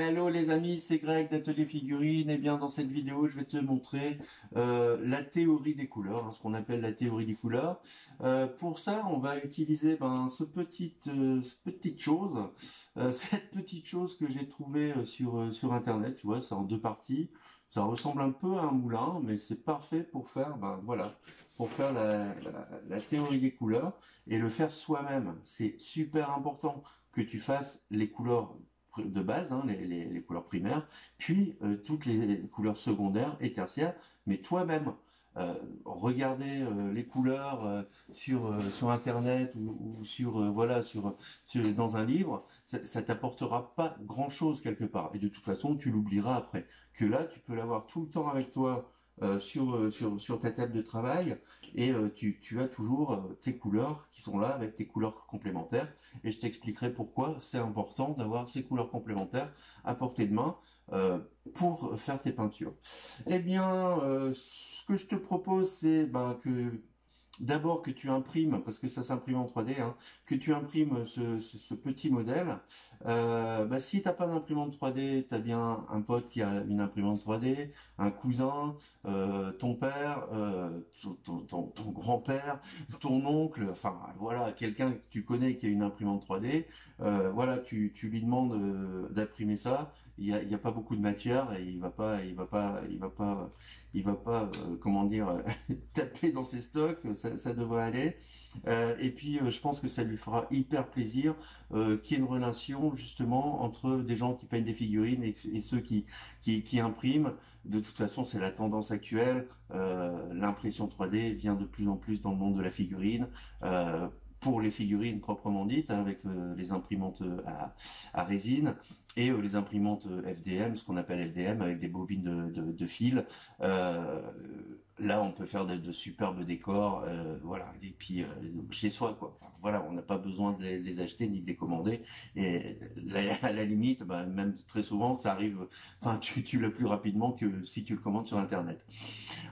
Hello les amis, c'est Greg d'Atelier Figurines. Et bien dans cette vidéo, je vais te montrer la théorie des couleurs, ce qu'on appelle la théorie des couleurs. Pour ça, on va utiliser cette petite chose, cette petite chose que j'ai trouvée sur internet. Tu vois, c'est en deux parties. Ça ressemble un peu à un moulin, mais c'est parfait pour faire, pour faire la théorie des couleurs et le faire soi-même. C'est super important que tu fasses les couleurs de base, les couleurs primaires, puis toutes les couleurs secondaires et tertiaires, mais toi-même. Regarder les couleurs sur internet ou dans un livre, ça t'apportera pas grand chose quelque part, et de toute façon tu l'oublieras après. Que là tu peux l'avoir tout le temps avec toi sur ta table de travail, et tu as toujours tes couleurs qui sont là avec tes couleurs complémentaires, et je t'expliquerai pourquoi c'est important d'avoir ces couleurs complémentaires à portée de main pour faire tes peintures. Eh bien, ce que je te propose, c'est que d'abord que tu imprimes, parce que ça s'imprime en 3D, que tu imprimes ce petit modèle. Si t'as pas d'imprimante 3D, t'as bien un pote qui a une imprimante 3D, un cousin, ton père, ton grand-père, ton oncle, enfin voilà, quelqu'un que tu connais qui a une imprimante 3D. Voilà, tu lui demandes d'imprimer ça. Il y a pas beaucoup de matière et il va pas, comment dire, taper dans ses stocks, ça devrait aller. Et puis je pense que ça lui fera hyper plaisir qu'il y ait une relation justement entre des gens qui peignent des figurines et ceux qui impriment. De toute façon, c'est la tendance actuelle. L'impression 3D vient de plus en plus dans le monde de la figurine. Pour les figurines proprement dites, avec les imprimantes à résine et les imprimantes FDM, ce qu'on appelle FDM, avec des bobines de fil. Euh, Là, on peut faire de superbes décors, voilà, et puis chez soi, quoi. Enfin, voilà, on n'a pas besoin de les acheter ni de les commander. Et à la limite, même très souvent, ça arrive. Enfin, tu l'as plus rapidement que si tu le commandes sur Internet.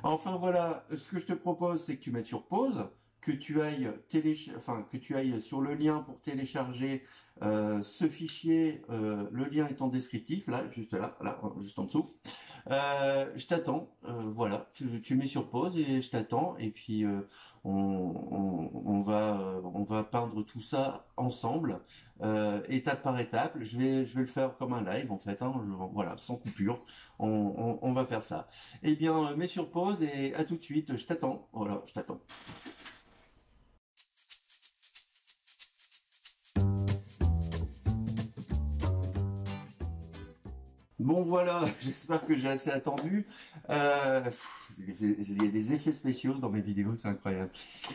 Enfin voilà, ce que je te propose, c'est que tu mettes sur pause, que tu ailles que tu ailles sur le lien pour télécharger ce fichier. Le lien est en descriptif, là, juste en dessous. Je t'attends, voilà, tu mets sur pause et je t'attends, et puis on va peindre tout ça ensemble, étape par étape. Je vais le faire comme un live en fait, voilà, sans coupure. On va faire ça. Eh bien, mets sur pause et à tout de suite. Je t'attends. Voilà, je t'attends. Bon voilà, j'espère que j'ai assez attendu. Il y a des effets spéciaux dans mes vidéos, c'est incroyable.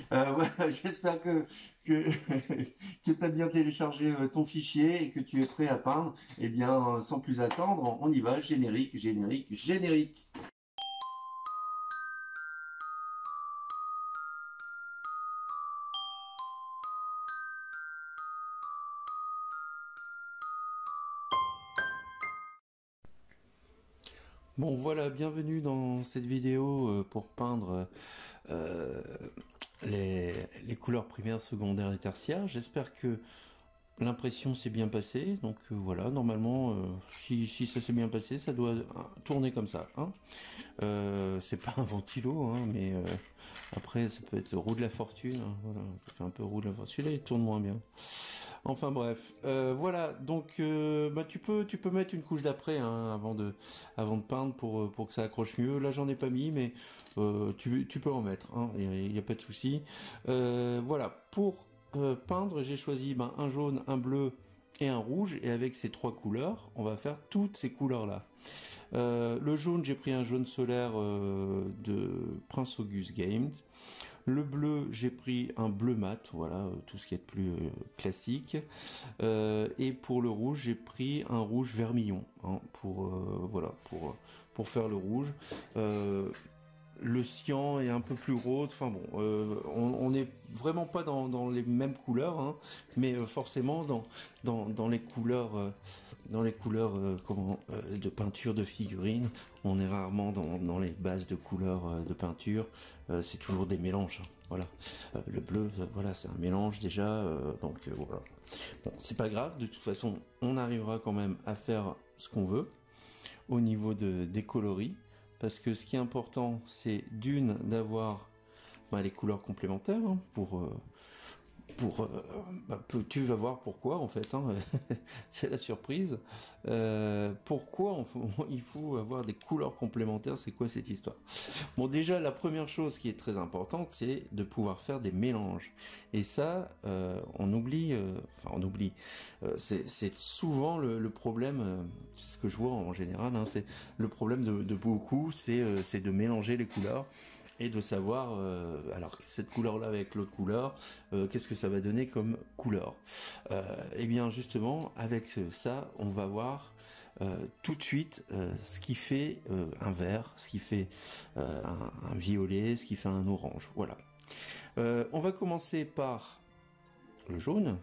Voilà, j'espère que que t'as bien téléchargé ton fichier et que tu es prêt à peindre. Eh bien, sans plus attendre, on y va. Générique, générique, générique. Bon voilà, bienvenue dans cette vidéo pour peindre euh, les couleurs primaires, secondaires et tertiaires. J'espère que l'impression s'est bien passée. Donc voilà, normalement, si ça s'est bien passé, ça doit tourner comme ça. C'est pas un ventilo, mais après ça peut être roue de la fortune. Voilà, ça fait un peu roue de la fortune. Celui-là il tourne moins bien. Enfin bref, voilà. Donc tu peux mettre une couche d'après avant de peindre pour que ça accroche mieux. Là j'en ai pas mis, mais tu peux en mettre. Il y a pas de souci. Voilà. Pour peindre, j'ai choisi un jaune, un bleu et un rouge. Et avec ces trois couleurs, on va faire toutes ces couleurs là. Le jaune, j'ai pris un jaune solaire de Prince August Games. Le bleu, j'ai pris un bleu mat, voilà, tout ce qui est de plus classique. Et pour le rouge, j'ai pris un rouge vermillon, pour faire le rouge. Euh, le cyan est un peu plus rose. Enfin bon, on n'est vraiment pas dans les mêmes couleurs, hein, mais forcément dans les couleurs, de peinture de figurines, on est rarement dans les bases de couleurs de peinture. C'est toujours des mélanges. Hein, voilà, le bleu, voilà, c'est un mélange déjà. Donc voilà. Bon, c'est pas grave. De toute façon, on arrivera quand même à faire ce qu'on veut au niveau des coloris. Parce que ce qui est important, c'est d'une d'avoir les couleurs complémentaires hein, tu vas voir pourquoi en fait. Hein, c'est la surprise. Pourquoi il faut avoir des couleurs complémentaires? C'est quoi cette histoire? Bon, déjà la première chose qui est très importante, c'est de pouvoir faire des mélanges. Et ça, on oublie. C'est souvent le problème. C'est ce que je vois en général. Hein, c'est le problème de beaucoup, c'est de mélanger les couleurs. Et de savoir, alors cette couleur-là avec l'autre couleur, qu'est-ce que ça va donner comme couleur. Et bien justement, avec ça, on va voir tout de suite ce qui fait un vert, ce qui fait un violet, ce qui fait un orange. Voilà. On va commencer par le jaune,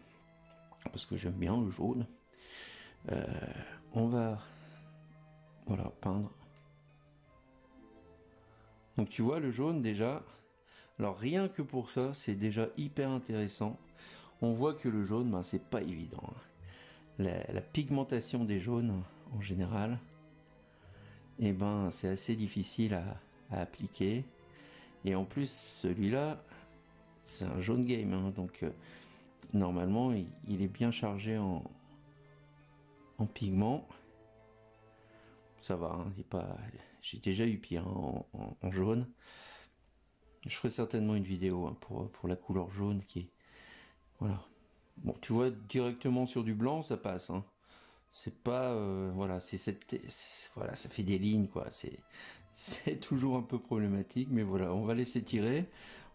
parce que j'aime bien le jaune. On va peindre. Donc tu vois le jaune déjà, alors rien que pour ça c'est déjà hyper intéressant. On voit que le jaune, c'est pas évident. La pigmentation des jaunes en général, c'est assez difficile à appliquer. Et en plus celui-là, c'est un jaune game, hein, donc normalement il est bien chargé en pigment. Ça va, hein, c'est pas... J'ai déjà eu pire hein, en jaune. Je ferai certainement une vidéo hein, pour la couleur jaune qui est... Voilà. Bon, tu vois, directement sur du blanc, ça passe. Hein. C'est pas... voilà, voilà, ça fait des lignes, quoi. C'est toujours un peu problématique, mais voilà, on va laisser tirer.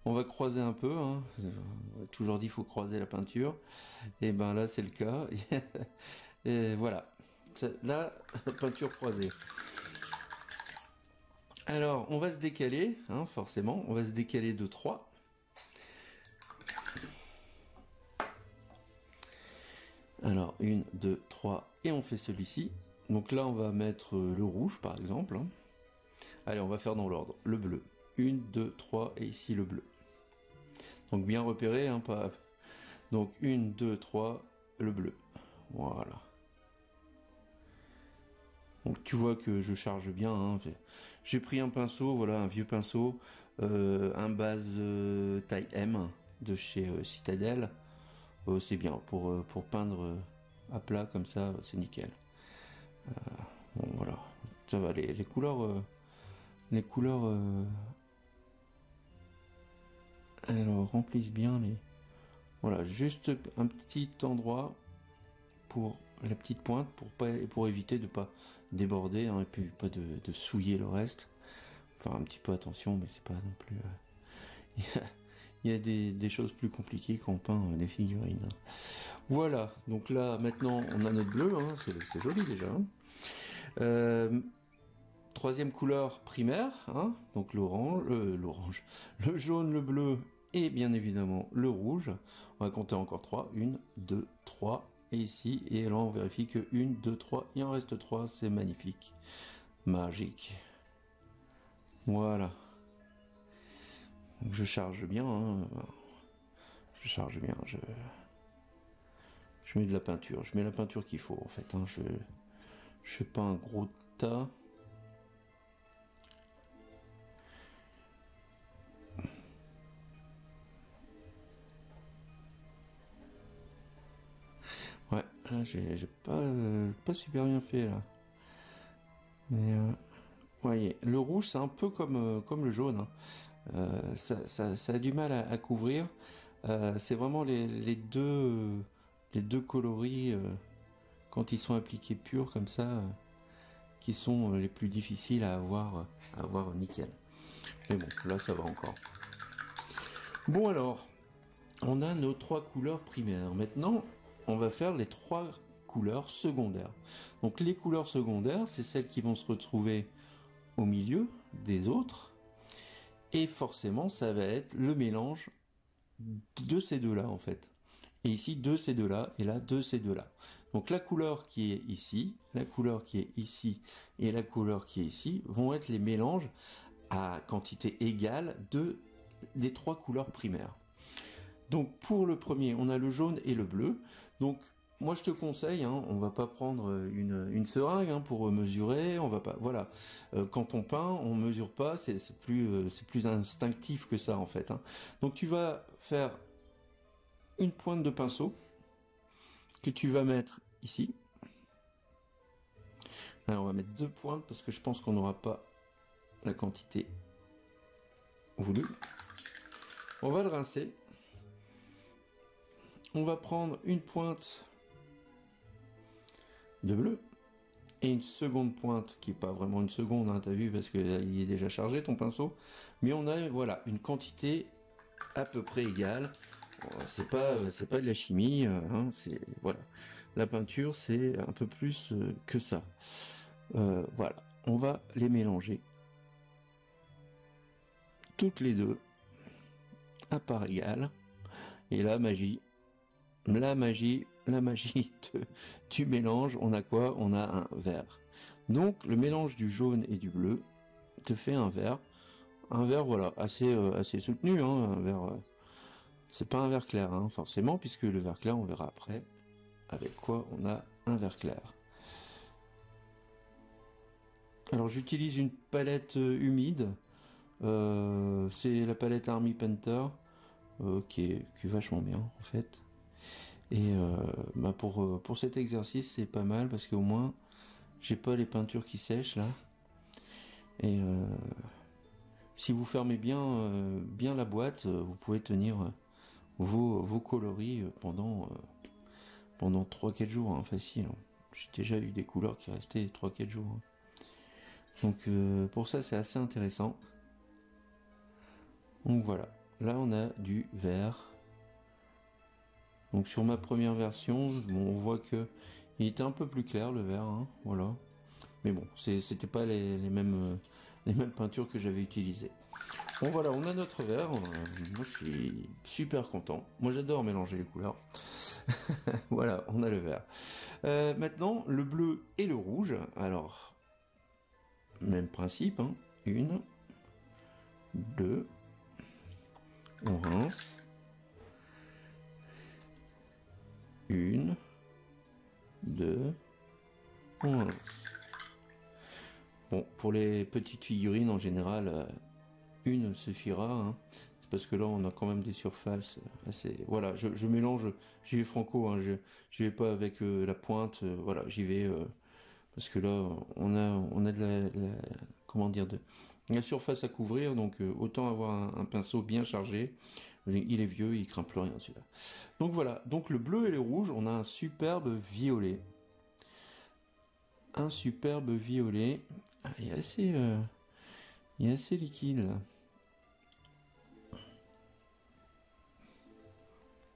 On va croiser un peu. Hein. On a toujours dit qu'il faut croiser la peinture. Et ben là, c'est le cas. Et voilà. Là, peinture croisée. Alors, on va se décaler, hein, forcément. On va se décaler de 3. Alors, 1, 2, 3. Et on fait celui-ci. Donc là, on va mettre le rouge, par exemple. Allez, on va faire dans l'ordre. Le bleu. 1, 2, 3. Et ici, le bleu. Donc, bien repéré, hein, pas... Donc, 1, 2, 3. Le bleu. Voilà. Donc tu vois que je charge bien. Hein. J'ai pris un pinceau, voilà, un vieux pinceau, un base taille M de chez Citadel. C'est bien pour peindre à plat comme ça, c'est nickel. Bon voilà, ça va. Les couleurs, alors remplissent bien les. Voilà, juste un petit endroit pour la petite pointe pour éviter de pas déborder hein, et puis pas de souiller le reste. Enfin un petit peu attention, mais c'est pas non plus il y a des choses plus compliquées quand on peint des figurines. Voilà, donc là maintenant on a notre bleu, hein, c'est joli déjà. Hein. Troisième couleur primaire, hein, donc l'orange, le jaune, le bleu et bien évidemment le rouge. On va compter encore 3, 1, 2, 3. Et ici, et là on vérifie que 1, 2, 3, il en reste 3, c'est magnifique. Magique. Voilà. Donc je charge bien, hein. Je charge bien, je mets de la peinture, je mets la peinture qu'il faut en fait, hein. Je fais pas un gros tas. Ouais, là j'ai pas super bien fait là. Mais voyez, le rouge c'est un peu comme le jaune. Hein. Ça a du mal à couvrir. C'est vraiment les deux coloris quand ils sont appliqués purs comme ça qui sont les plus difficiles à avoir nickel. Mais bon, là ça va encore. Bon alors, on a nos 3 couleurs primaires. Maintenant, on va faire les 3 couleurs secondaires. Donc les couleurs secondaires, c'est celles qui vont se retrouver au milieu des autres. Et forcément, ça va être le mélange de ces deux-là, en fait. Et ici, de ces deux-là, et là, de ces deux-là. Donc la couleur qui est ici, la couleur qui est ici, et la couleur qui est ici, vont être les mélanges à quantité égale des trois couleurs primaires. Donc pour le premier, on a le jaune et le bleu. Donc moi je te conseille, hein, on va pas prendre une seringue hein, pour mesurer, on va pas, voilà. Quand on peint, on mesure pas, c'est plus instinctif que ça en fait. Hein. Donc tu vas faire une pointe de pinceau que tu vas mettre ici. Alors on va mettre deux pointes parce que je pense qu'on n'aura pas la quantité voulue. On va le rincer. On va prendre une pointe de bleu et une seconde pointe qui est pas vraiment une seconde, hein, t'as vu parce que il est déjà chargé ton pinceau. Mais on a voilà une quantité à peu près égale. C'est pas de la chimie, hein, c'est voilà. La peinture c'est un peu plus que ça. Voilà, on va les mélanger toutes les deux à part égale. Et la magie du mélange, on a quoi? On a un vert. Donc le mélange du jaune et du bleu te fait un vert voilà assez soutenu, hein, un vert. C'est pas un vert clair, hein, forcément, puisque le vert clair on verra après avec quoi on a un vert clair. Alors j'utilise une palette humide, c'est la palette Army Painter qui est vachement bien en fait. Et pour cet exercice, c'est pas mal parce qu'au moins, j'ai pas les peintures qui sèchent là. Et si vous fermez bien la boîte, vous pouvez tenir vos coloris pendant 3-4 jours, hein, facile. J'ai déjà eu des couleurs qui restaient 3-4 jours. Hein. Donc pour ça, c'est assez intéressant. Donc voilà, là on a du vert. Donc sur ma première version, bon, on voit que il était un peu plus clair le vert, hein, voilà. Mais bon, c'était pas les mêmes peintures que j'avais utilisées. Bon voilà, on a notre vert. Moi je suis super content. Moi j'adore mélanger les couleurs. Voilà, on a le vert. Maintenant, le bleu et le rouge. Alors, même principe. Hein. Une, deux. On rince. Une, deux. On rince. Bon, pour les petites figurines en général, une suffira. Hein. C'est parce que là, on a quand même des surfaces assez. Voilà, je mélange. J'y vais franco. Hein, je vais pas avec la pointe. Voilà, j'y vais parce que là, on a de comment dire de la surface à couvrir. Donc autant avoir un pinceau bien chargé. Il est vieux, il craint plus rien celui-là. Donc voilà. Donc le bleu et le rouge, on a un superbe violet. Un superbe violet. Ah, il est assez liquide là.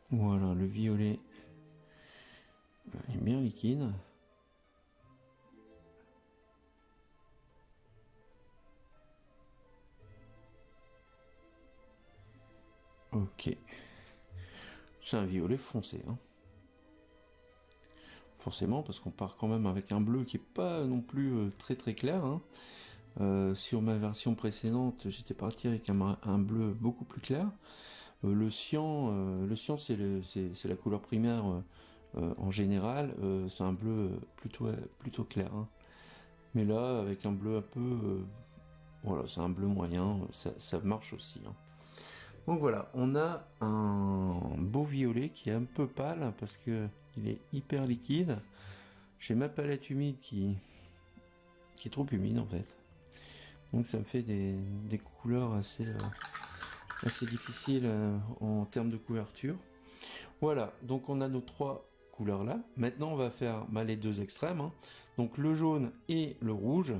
Voilà, le violet est bien liquide. Ok. C'est un violet foncé. Hein. Forcément, parce qu'on part quand même avec un bleu qui est pas non plus très très clair. Hein. Sur ma version précédente, j'étais parti avec un bleu beaucoup plus clair. Le cyan c'est la couleur primaire en général. C'est un bleu plutôt clair. Hein. Mais là, avec un bleu un peu, voilà, c'est un bleu moyen, ça marche aussi. Hein. Donc voilà, on a un beau violet qui est un peu pâle parce que il est hyper liquide. J'ai ma palette humide qui est trop humide en fait. Donc ça me fait des couleurs assez difficiles en termes de couverture. Voilà, donc on a nos trois couleurs là. Maintenant on va faire les deux extrêmes. Hein. Donc le jaune et le rouge.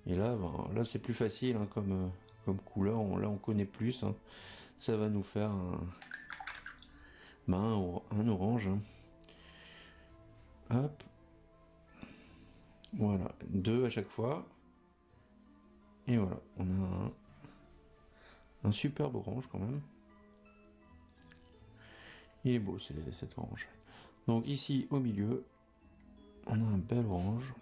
Et là, là c'est plus facile hein, comme couleur. Là on connaît plus. Hein. Ça va nous faire un orange. Hein. Hop. Voilà, deux à chaque fois. Et voilà, on a Un superbe orange quand même. Il est beau cet orange. Donc ici au milieu, on a un bel orange.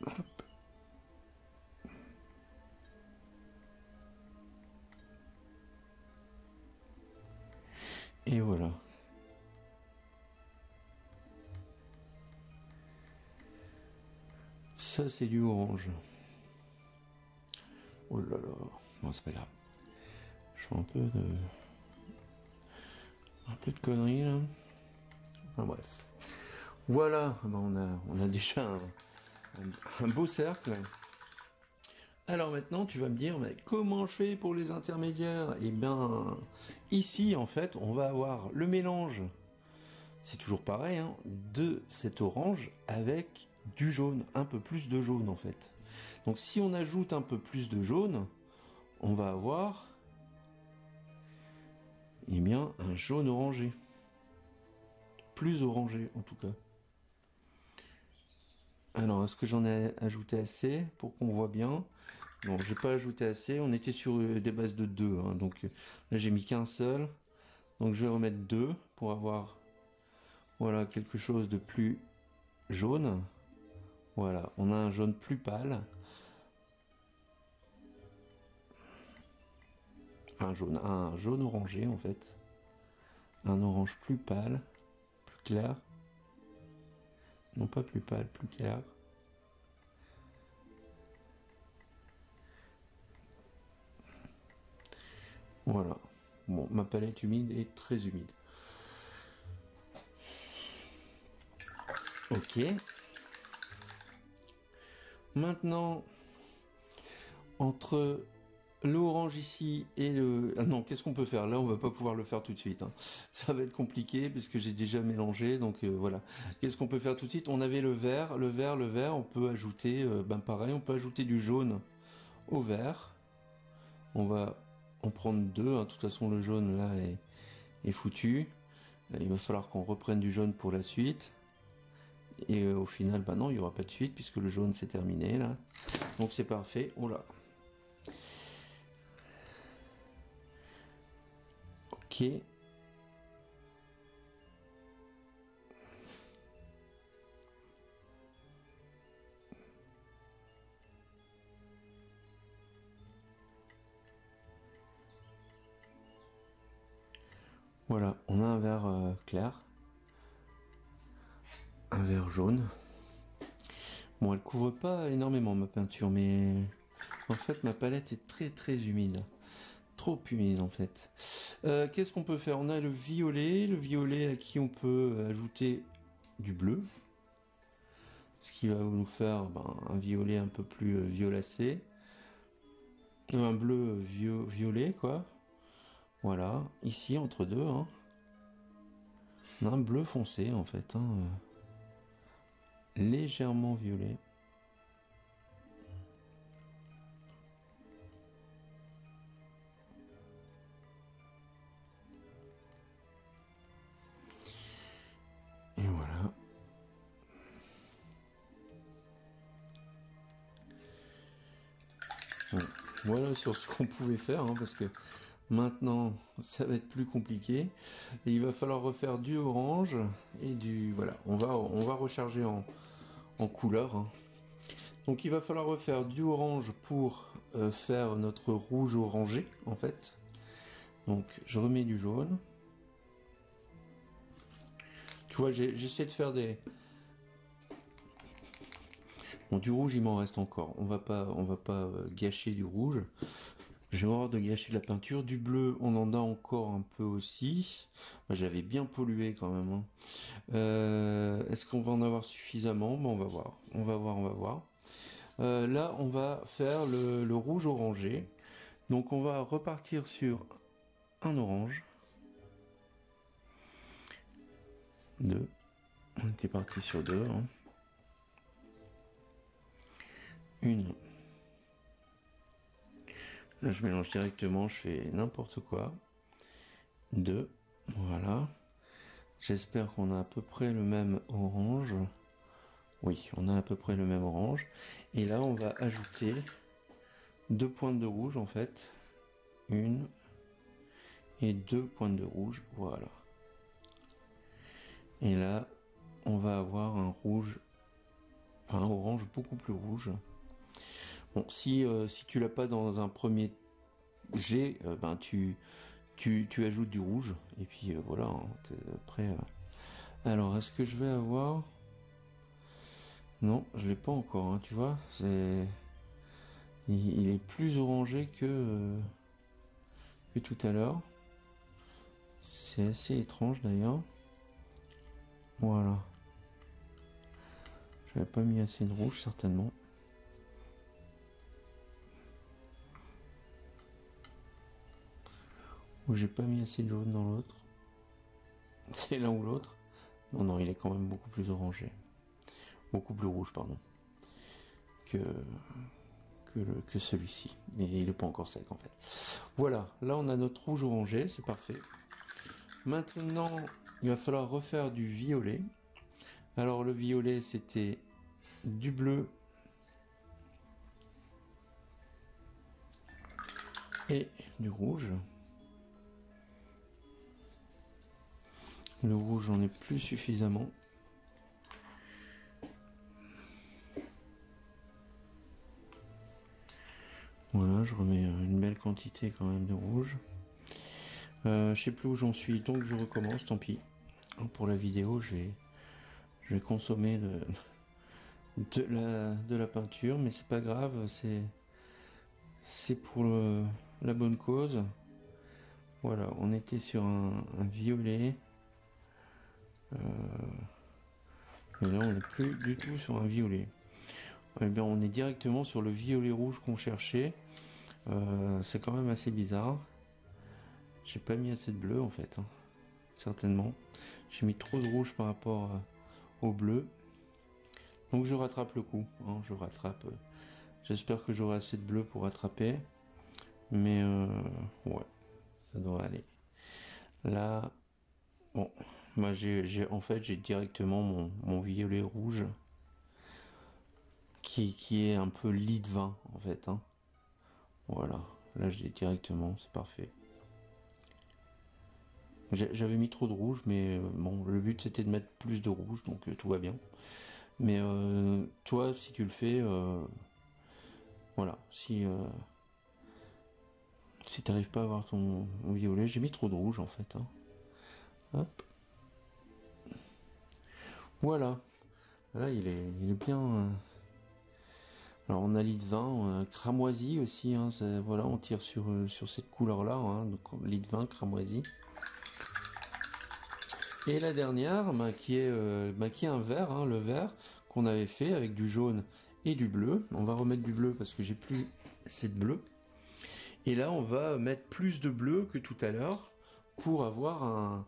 Hop. Et voilà. Ça c'est du orange. Oh là là. Bon, c'est pas grave. Je fais un peu de conneries là. Enfin bref. Voilà, ben, on a déjà un beau cercle. Alors maintenant, tu vas me dire, mais comment je fais pour les intermédiaires? Eh bien, ici, en fait, on va avoir le mélange, c'est toujours pareil, hein, de cet orange avec du jaune, un peu plus de jaune, en fait. Donc si on ajoute un peu plus de jaune, on va avoir, eh bien, un jaune orangé. Plus orangé, en tout cas. Alors, est-ce que j'en ai ajouté assez pour qu'on voit bien? Non, j'ai pas ajouté assez. On était sur des bases de 2, hein, donc là j'ai mis qu'un seul. Donc je vais remettre 2 pour avoir voilà quelque chose de plus jaune. Voilà, on a un jaune plus pâle. Un jaune orangé en fait. Un orange plus pâle, plus clair. Non pas plus pâle, plus clair. Voilà. Bon, ma palette humide est très humide. Ok. Maintenant, entre l'orange ici et le... Ah non, qu'est-ce qu'on peut faire? Là, on va pas pouvoir le faire tout de suite, hein. Ça va être compliqué parce que j'ai déjà mélangé, donc voilà. Qu'est-ce qu'on peut faire tout de suite? On avait le vert, on peut ajouter, ben pareil, on peut ajouter du jaune au vert. On va en prendre 2, hein. De toute façon le jaune là est foutu. Là, il va falloir qu'on reprenne du jaune pour la suite. Et au final, bah non, il n'y aura pas de suite puisque le jaune c'est terminé là. Donc c'est parfait. Oh là. Ok. Voilà, on a un vert clair, un vert jaune. Bon, elle couvre pas énormément ma peinture, mais en fait ma palette est très humide. Trop humide en fait. Qu'est-ce qu'on peut faire? On a le violet à qui on peut ajouter du bleu. Ce qui va nous faire un violet un peu plus violacé. Un bleu violet quoi. Voilà, ici entre deux. Hein. On a un bleu foncé en fait. Hein, légèrement violet. Et voilà. Bon, voilà sur ce qu'on pouvait faire, hein, parce que maintenant ça va être plus compliqué. Et il va falloir refaire du orange et du... Voilà, on va recharger en couleur. Hein. Donc il va falloir refaire du orange pour faire notre rouge orangé en fait. Donc je remets du jaune. Tu vois, j'essaie de faire des... Bon, du rouge il m'en reste encore. On va pas gâcher du rouge. J'ai horreur de gâcher de la peinture. Du bleu, on en a encore un peu aussi. Moi, j'avais bien pollué quand même. Hein. Est-ce qu'on va en avoir suffisamment? Bon, on va voir. On va voir. Là, on va faire le rouge orangé. Donc, on va repartir sur un orange. 2. On était parti sur 2. Hein. Une. Là, je mélange directement, je fais n'importe quoi. 2. Voilà. J'espère qu'on a à peu près le même orange. Oui, on a à peu près le même orange. Et là, on va ajouter 2 pointes de rouge en fait. Une et 2 pointes de rouge, voilà. Et là, on va avoir un rouge, enfin un orange beaucoup plus rouge. Bon, si tu l'as pas dans un premier jet, ben tu ajoutes du rouge et puis voilà. Hein, après, alors est-ce que je vais avoir? Non, je l'ai pas encore. Hein, tu vois, il est plus orangé que tout à l'heure. C'est assez étrange d'ailleurs. Voilà. J'avais pas mis assez de rouge certainement. Ou j'ai pas mis assez de jaune dans l'autre. C'est l'un ou l'autre. Non, non, il est quand même beaucoup plus orangé. Beaucoup plus rouge, pardon. Que celui-ci. Et il est pas encore sec en fait. Voilà, là on a notre rouge orangé, c'est parfait. Maintenant, il va falloir refaire du violet. Alors le violet, c'était du bleu et du rouge. Le rouge, j'en ai plus suffisamment. Voilà, je remets une belle quantité quand même de rouge. Je sais plus où j'en suis, donc je recommence, tant pis. Pour la vidéo, je vais consommer de la peinture, mais c'est pas grave, c'est pour la bonne cause. Voilà, on était sur un violet. Et là, on n'est plus du tout sur un violet. Eh bien, on est directement sur le violet rouge qu'on cherchait. C'est quand même assez bizarre. J'ai pas mis assez de bleu en fait, hein. Certainement. J'ai mis trop de rouge par rapport au bleu. Donc je rattrape le coup, hein, je rattrape. J'espère que j'aurai assez de bleu pour rattraper. Mais ouais, ça devrait aller. Là, bon, moi en fait j'ai directement mon violet rouge qui est un peu lit de vin en fait. Hein. Voilà, là je l'ai directement, c'est parfait. J'avais mis trop de rouge, mais bon, le but c'était de mettre plus de rouge, donc tout va bien. Mais toi, si tu le fais, voilà, si t'arrives pas à avoir ton violet, j'ai mis trop de rouge en fait. Hein. Hop. Voilà. Là, il est bien. Alors, on a lit de vin, cramoisi aussi. Hein, voilà, on tire sur cette couleur-là. Hein, donc, lit de vin, cramoisi. Et la dernière, qui est un vert, hein, le vert qu'on avait fait avec du jaune et du bleu. On va remettre du bleu parce que j'ai plus assez de bleu. Et là, on va mettre plus de bleu que tout à l'heure pour avoir un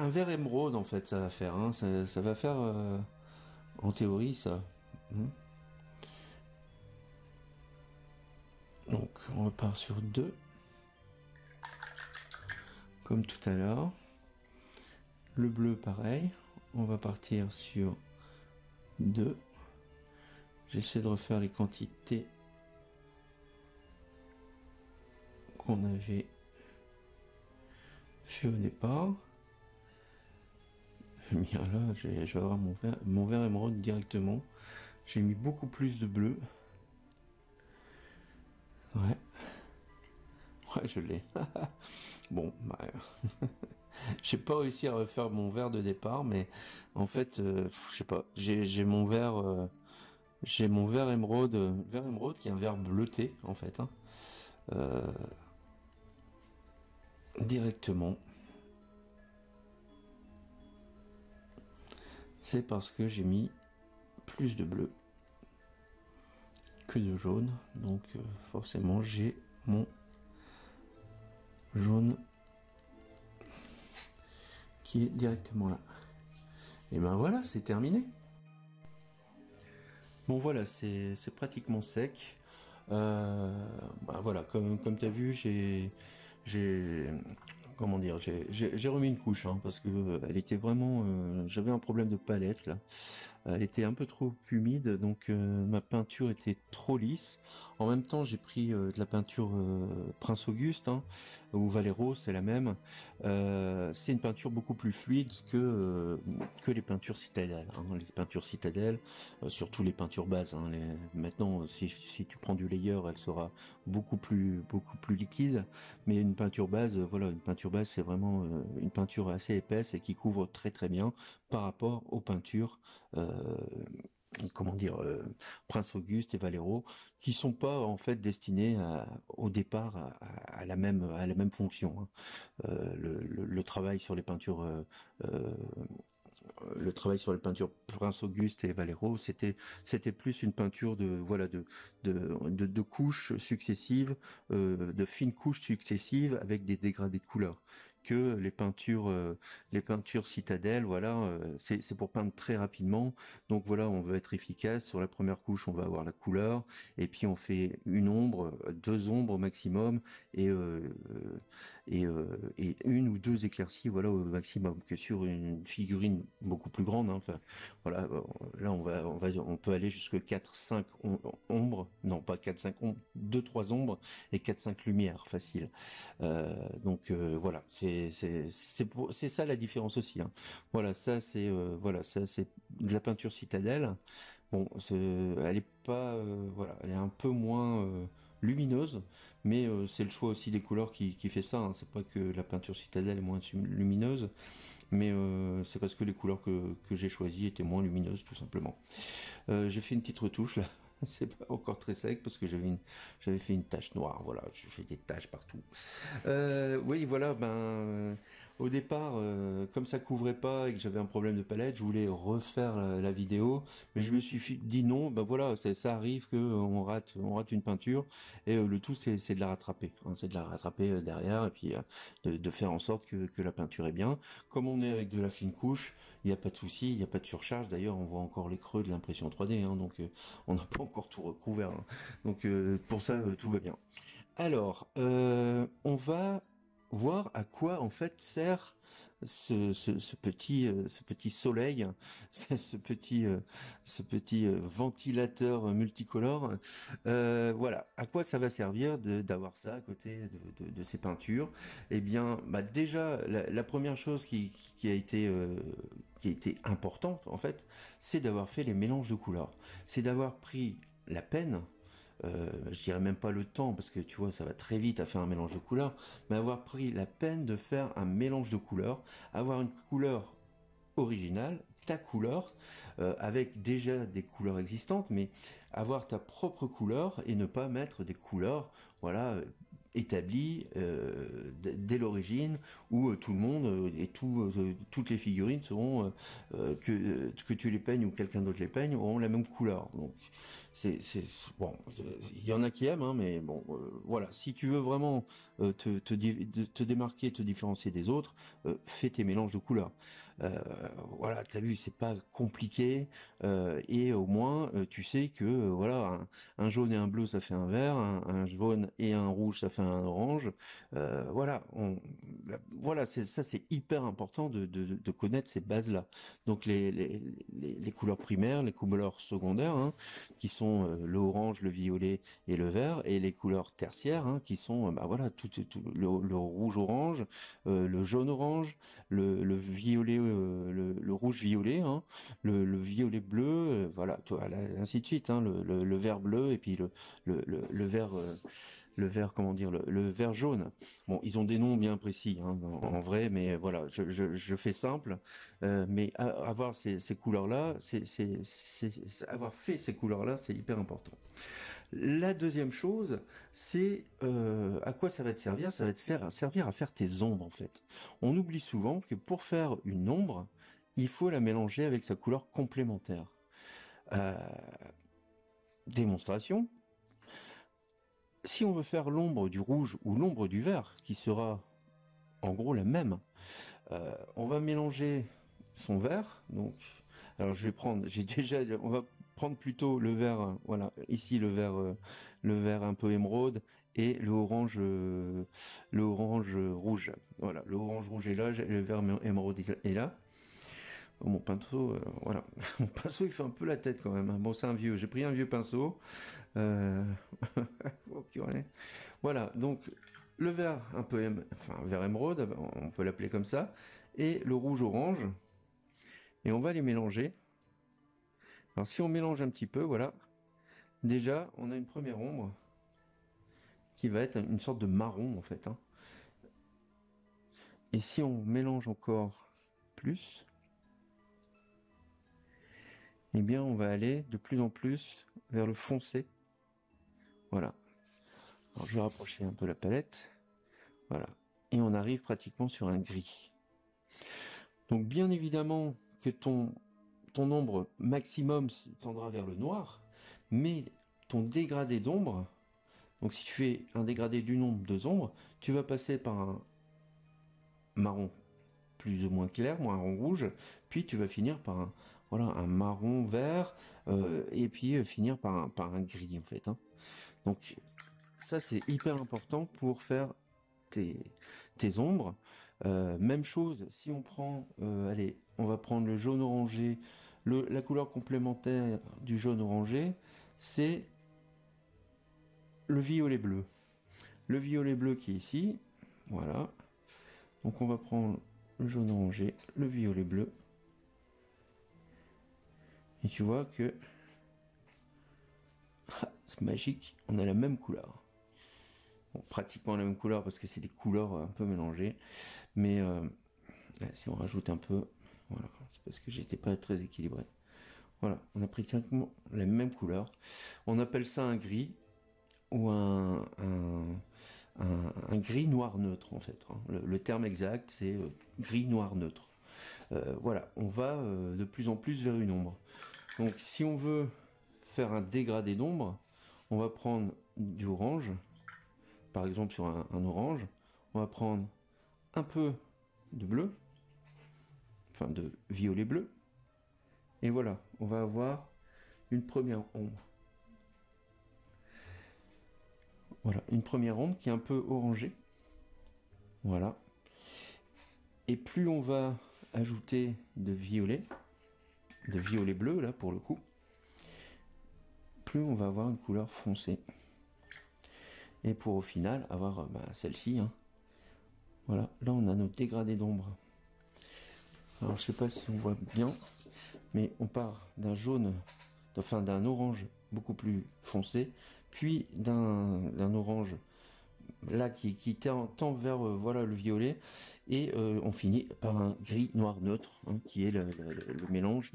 vert émeraude en fait. Ça va faire, hein, ça va faire en théorie ça. Donc, on repart sur 2 comme tout à l'heure. Le bleu, pareil. On va partir sur 2. J'essaie de refaire les quantités qu'on avait fait au départ. Bien là, je vais avoir mon vert émeraude directement. J'ai mis beaucoup plus de bleu. Ouais. Ouais, je l'ai. Bon, bah, j'ai pas réussi à refaire mon vert de départ, mais en fait, je sais pas. J'ai mon vert émeraude, qui est un vert bleuté en fait, hein. Directement. C'est parce que j'ai mis plus de bleu que de jaune, donc forcément j'ai mon jaune qui est directement là. Et ben voilà, c'est terminé. Bon voilà, c'est pratiquement sec. Bah voilà, comme tu as vu, comment dire, j'ai remis une couche, hein, parce que elle était vraiment, j'avais un problème de palette là. Elle était un peu trop humide, donc ma peinture était trop lisse. En même temps, j'ai pris de la peinture Prince Auguste, hein, ou Valero, c'est la même. C'est une peinture beaucoup plus fluide que les peintures citadelles, hein. Les peintures citadelles, surtout les peintures bases, hein. Maintenant, si tu prends du layer, elle sera beaucoup plus liquide. Mais une peinture base, voilà, une peinture base, c'est vraiment une peinture assez épaisse et qui couvre très très bien par rapport aux peintures, euh, comment dire, Prince Auguste et Valero, qui sont pas en fait destinées au départ à la même fonction, hein. Le travail sur les peintures euh, le travail sur les peintures Prince Auguste et Valero, c'était plus une peinture de voilà de couches successives, de fines couches successives avec des dégradés de couleurs, que les peintures citadelles, voilà, c'est pour peindre très rapidement. Donc voilà, on veut être efficace. Sur la première couche, on va avoir la couleur, et puis on fait une ombre, deux ombres au maximum, et et une ou deux éclaircies, voilà, au maximum. Que sur une figurine beaucoup plus grande, hein, enfin, voilà, là on peut aller jusque 4-5 ombres, non pas 4-5 ombres, 2-3 ombres et 4-5 lumières, facile. Voilà, c'est ça la différence aussi, hein. Voilà, ça c'est de la peinture citadelle. Bon, elle est pas, voilà, elle est un peu moins lumineuse, mais c'est le choix aussi des couleurs qui fait ça, hein. C'est pas que la peinture citadelle est moins lumineuse, mais c'est parce que les couleurs que j'ai choisies étaient moins lumineuses, tout simplement. J'ai fait une petite retouche là. C'est pas encore très sec parce que j'avais fait une tache noire. Voilà, j'ai fait des taches partout. Oui, voilà. Au départ, comme ça couvrait pas et que j'avais un problème de palette, je voulais refaire la vidéo, mais je me suis dit non. Ben voilà, ça arrive que on rate une peinture, et le tout c'est de la rattraper, hein. C'est de la rattraper derrière, et puis de faire en sorte que la peinture est bien. Comme on est avec de la fine couche, il n'y a pas de souci, il n'y a pas de surcharge. D'ailleurs, on voit encore les creux de l'impression 3D, hein, donc on n'a pas encore tout recouvert, hein. Donc pour ça, tout va bien. Alors, on va voir à quoi en fait sert ce petit soleil, ce petit ventilateur multicolore. Voilà, à quoi ça va servir d'avoir ça à côté de ces peintures. Eh bien, bah déjà, la première chose qui a été importante en fait, c'est d'avoir fait les mélanges de couleurs. C'est d'avoir pris la peine, je dirais même pas le temps, parce que tu vois ça va très vite à faire un mélange de couleurs, mais avoir pris la peine de faire un mélange de couleurs, avoir une couleur originale, ta couleur, avec déjà des couleurs existantes, mais avoir ta propre couleur et ne pas mettre des couleurs, voilà, établies dès l'origine, où tout le monde toutes les figurines seront, que tu les peignes ou quelqu'un d'autre les peigne, auront la même couleur. Donc c'est bon, il y en a qui aiment, hein, mais bon, voilà. Si tu veux vraiment te démarquer, te différencier des autres, fais tes mélanges de couleurs. Voilà, t'as vu, c'est pas compliqué, et au moins tu sais que voilà, un jaune et un bleu ça fait un vert, un jaune et un rouge ça fait un orange. Voilà, voilà, c'est hyper important de connaître ces bases-là. Donc les couleurs primaires, les couleurs secondaires, hein, qui sont le orange, le violet et le vert, et les couleurs tertiaires, hein, qui sont bah voilà, le rouge orange, le jaune orange, le violet, le rouge violet, hein, le violet bleu, voilà, toi, ainsi de suite, hein, le vert bleu, et puis le vert, le vert, comment dire, le vert jaune. Bon, ils ont des noms bien précis, hein, en vrai, mais voilà, je fais simple, mais avoir ces couleurs-là, avoir fait ces couleurs-là, c'est hyper important. La deuxième chose, c'est à quoi ça va te servir? Ça va servir à faire tes ombres, en fait. On oublie souvent que pour faire une ombre, il faut la mélanger avec sa couleur complémentaire. Euh, Démonstration. Si on veut faire l'ombre du rouge ou l'ombre du vert, qui sera en gros la même, on va mélanger son vert. Donc, alors je vais prendre, on va prendre plutôt le vert, voilà, ici le vert un peu émeraude, et le orange rouge. Voilà, le orange rouge est là, le vert émeraude est là. Mon pinceau, voilà, mon pinceau il fait un peu la tête quand même, hein. Bon, c'est un vieux, j'ai pris un vieux pinceau. Euh... oh, purée. Voilà, donc le vert un peu, enfin vert émeraude, on peut l'appeler comme ça, et le rouge orange, et on va les mélanger. Alors si on mélange un petit peu, voilà, déjà on a une première ombre qui va être une sorte de marron en fait, hein. Et si on mélange encore plus, eh bien on va aller de plus en plus vers le foncé. Voilà. Alors je vais rapprocher un peu la palette. Voilà. Et on arrive pratiquement sur un gris. Donc bien évidemment que ton ombre maximum tendra vers le noir, mais ton dégradé d'ombre, donc si tu fais un dégradé d'une ombre, deux ombres, tu vas passer par un marron plus ou moins clair, moins marron rouge, puis tu vas finir par un, voilà, un marron vert, et puis finir par un gris en fait, hein. Donc ça c'est hyper important pour faire tes ombres. Même chose, si on prend, allez, on va prendre le jaune orangé, la couleur complémentaire du jaune orangé, c'est le violet bleu. Le violet bleu qui est ici, voilà. Donc on va prendre le jaune orangé, le violet bleu, et tu vois que c'est magique, on a la même couleur. Bon, pratiquement la même couleur parce que c'est des couleurs un peu mélangées, mais si on rajoute un peu, voilà, c'est parce que j'étais pas très équilibré. Voilà, on a pratiquement la même couleur. On appelle ça un gris ou un gris noir neutre en fait, hein. Le terme exact c'est gris noir neutre. Voilà, on va de plus en plus vers une ombre. Donc si on veut faire un dégradé d'ombre, on va prendre du orange, par exemple sur un orange, on va prendre un peu de bleu, enfin de violet bleu, et voilà, on va avoir une première ombre. Voilà, une première ombre qui est un peu orangée. Voilà. Et plus on va ajouter de violet bleu là pour le coup, plus on va avoir une couleur foncée. Et pour au final avoir celle-ci, hein. Voilà, là on a notre dégradé d'ombre. Alors je sais pas si on voit bien, mais on part d'un jaune, enfin d'un orange beaucoup plus foncé, puis d'un orange là qui tend vers voilà le violet, et on finit par un gris noir neutre, hein, qui est le mélange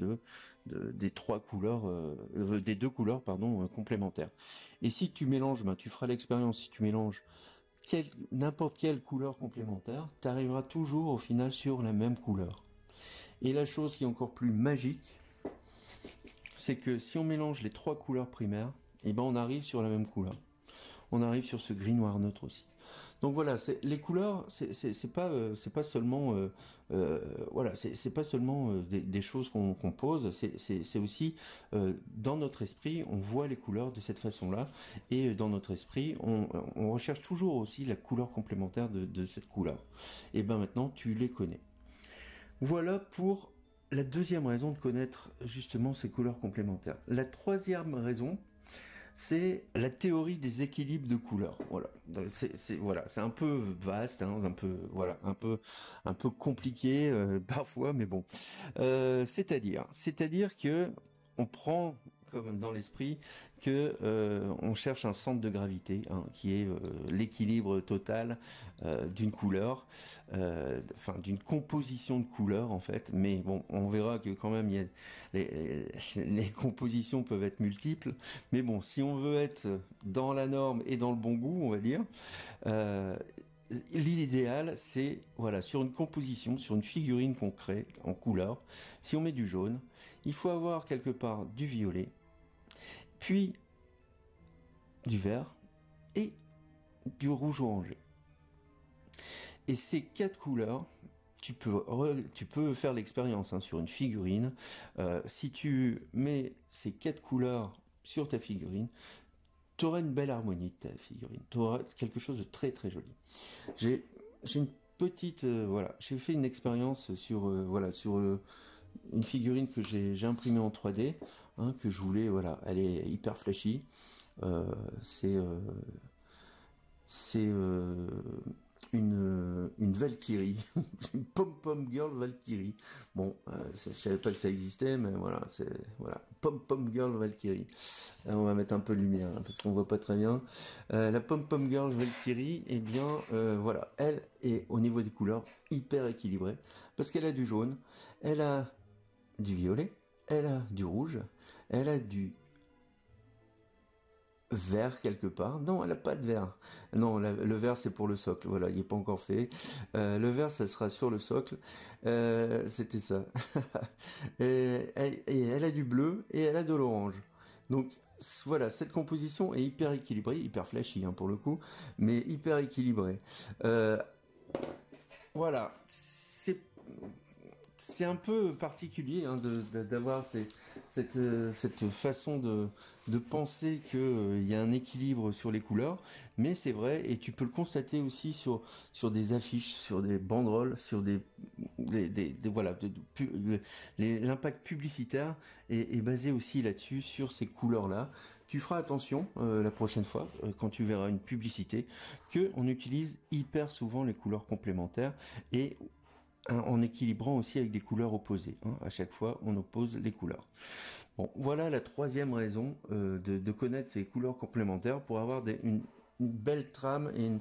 des trois couleurs, des deux couleurs pardon, complémentaires. Et si tu mélanges, tu feras l'expérience, si tu mélanges n'importe quelle couleur complémentaire, tu arriveras toujours au final sur la même couleur. Et la chose qui est encore plus magique, c'est que si on mélange les trois couleurs primaires, et on arrive sur la même couleur. On arrive sur ce gris noir neutre aussi. Donc voilà, les couleurs, c'est pas seulement voilà, c'est pas seulement des choses qu'on pose, c'est aussi dans notre esprit, on voit les couleurs de cette façon-là, et dans notre esprit, on recherche toujours aussi la couleur complémentaire de cette couleur. Et maintenant, tu les connais. Voilà pour la deuxième raison de connaître justement ces couleurs complémentaires. La troisième raison, c'est la théorie des équilibres de couleurs. Voilà, c'est un peu vaste, hein, un peu compliqué parfois, mais bon. C'est-à-dire que on prend comme dans l'esprit que on cherche un centre de gravité, hein, qui est l'équilibre total d'une couleur, enfin d'une composition de couleurs en fait. Mais bon, on verra que quand même les compositions peuvent être multiples. Mais bon, si on veut être dans la norme et dans le bon goût, on va dire, l'idéal, c'est voilà, sur une composition, sur une figurine qu'on crée en couleur, si on met du jaune, il faut avoir quelque part du violet, puis du vert et du rouge orangé. Et ces quatre couleurs, tu peux faire l'expérience, hein, sur une figurine. Si tu mets ces quatre couleurs sur ta figurine, tu auras une belle harmonie de ta figurine. Tu auras quelque chose de très très joli. J'ai une petite, voilà, j'ai fait une expérience sur une figurine que j'ai imprimée en 3D, hein, que je voulais, voilà, elle est hyper flashy. C'est une Valkyrie, une Pom-Pom Girl Valkyrie. Bon, je savais pas que ça existait, mais voilà, c'est voilà, Pom-Pom Girl Valkyrie. On va mettre un peu de lumière hein, parce qu'on voit pas très bien. La Pom-Pom Girl Valkyrie, eh bien, voilà, elle est au niveau des couleurs hyper équilibrée parce qu'elle a du jaune, elle a du violet, elle a du rouge, elle a du vert quelque part. Non, elle n'a pas de vert. Non, le vert c'est pour le socle. Voilà, il n'est pas encore fait. Le vert, ça sera sur le socle. C'était ça. Et elle a du bleu et elle a de l'orange. Donc voilà, cette composition est hyper équilibrée, hyper flashy hein, pour le coup, mais hyper équilibrée. Voilà, c'est un peu particulier hein, d'avoir cette façon de penser qu'il y a un équilibre sur les couleurs, mais c'est vrai, et tu peux le constater aussi sur des affiches, sur des banderoles, sur voilà, l'impact publicitaire est basé aussi là-dessus, sur ces couleurs-là. Tu feras attention la prochaine fois, quand tu verras une publicité, qu'on utilise hyper souvent les couleurs complémentaires et en équilibrant aussi avec des couleurs opposées. Hein. À chaque fois, on oppose les couleurs. Bon, voilà la troisième raison de connaître ces couleurs complémentaires pour avoir une belle trame et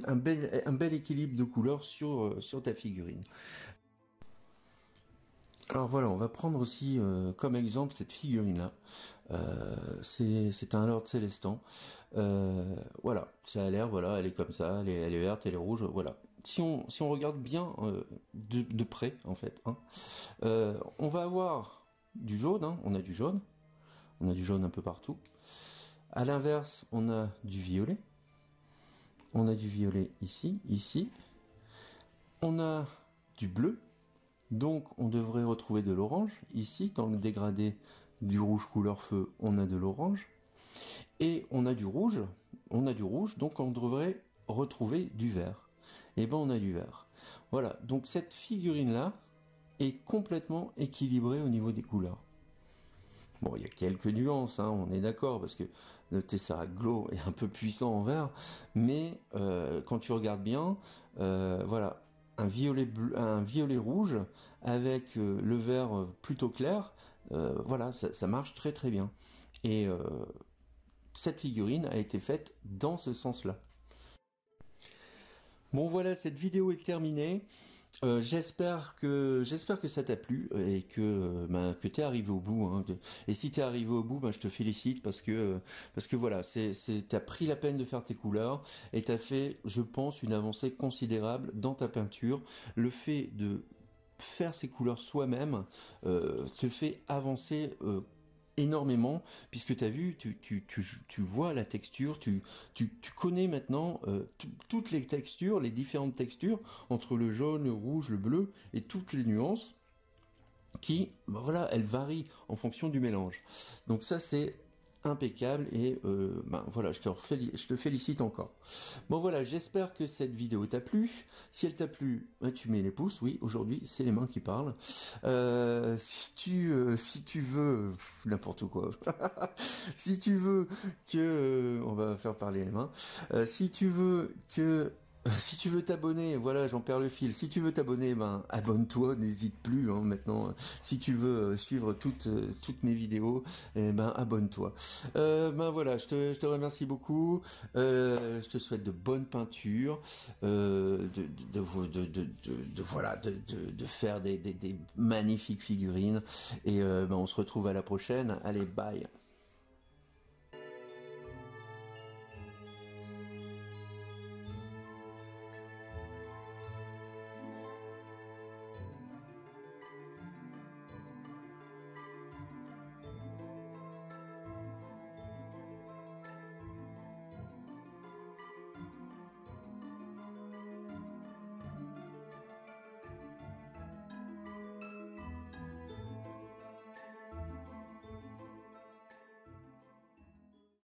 un bel équilibre de couleurs sur ta figurine. Alors voilà, on va prendre aussi comme exemple cette figurine-là. C'est un Lord Célestant. Voilà, ça a l'air, voilà, elle est comme ça, elle est verte, elle est rouge, voilà. Si on regarde bien de près, en fait, hein, on va avoir du jaune, hein, on a du jaune un peu partout. À l'inverse, on a du violet. On a du violet ici, ici. On a du bleu. Donc on devrait retrouver de l'orange. Ici, dans le dégradé du rouge couleur feu, on a de l'orange. Et on a du rouge. Donc on devrait retrouver du vert. Et ben on a du vert. Voilà, donc cette figurine-là est complètement équilibrée au niveau des couleurs. Bon, il y a quelques nuances, hein, on est d'accord, parce que le Tesseract Glow est un peu puissant en vert, mais quand tu regardes bien, voilà, un violet rouge avec le vert plutôt clair, voilà, ça marche très très bien. Et cette figurine a été faite dans ce sens-là. Bon voilà, cette vidéo est terminée. J'espère que ça t'a plu et que t'es arrivé au bout. Hein, et si t'es arrivé au bout, je te félicite parce que voilà, t'as pris la peine de faire tes couleurs et t'as fait, je pense, une avancée considérable dans ta peinture. Le fait de faire ces couleurs soi-même te fait avancer énormément, puisque tu as vu, tu vois la texture, tu connais maintenant toutes les textures, les différentes textures entre le jaune, le rouge, le bleu et toutes les nuances qui, voilà, elles varient en fonction du mélange. Donc ça c'est impeccable et voilà, je te félicite encore. Bon voilà, j'espère que cette vidéo t'a plu. Si elle t'a plu, tu mets les pouces. Oui, aujourd'hui c'est les mains qui parlent. Si tu veux n'importe quoi. Si tu veux que on va faire parler les mains. Si tu veux t'abonner, voilà, j'en perds le fil. Si tu veux t'abonner, abonne-toi, n'hésite plus. Hein, maintenant, si tu veux suivre toutes mes vidéos, abonne-toi. Voilà, je te remercie beaucoup. Je te souhaite de bonnes peintures, voilà, de faire des magnifiques figurines. Et on se retrouve à la prochaine. Allez, bye.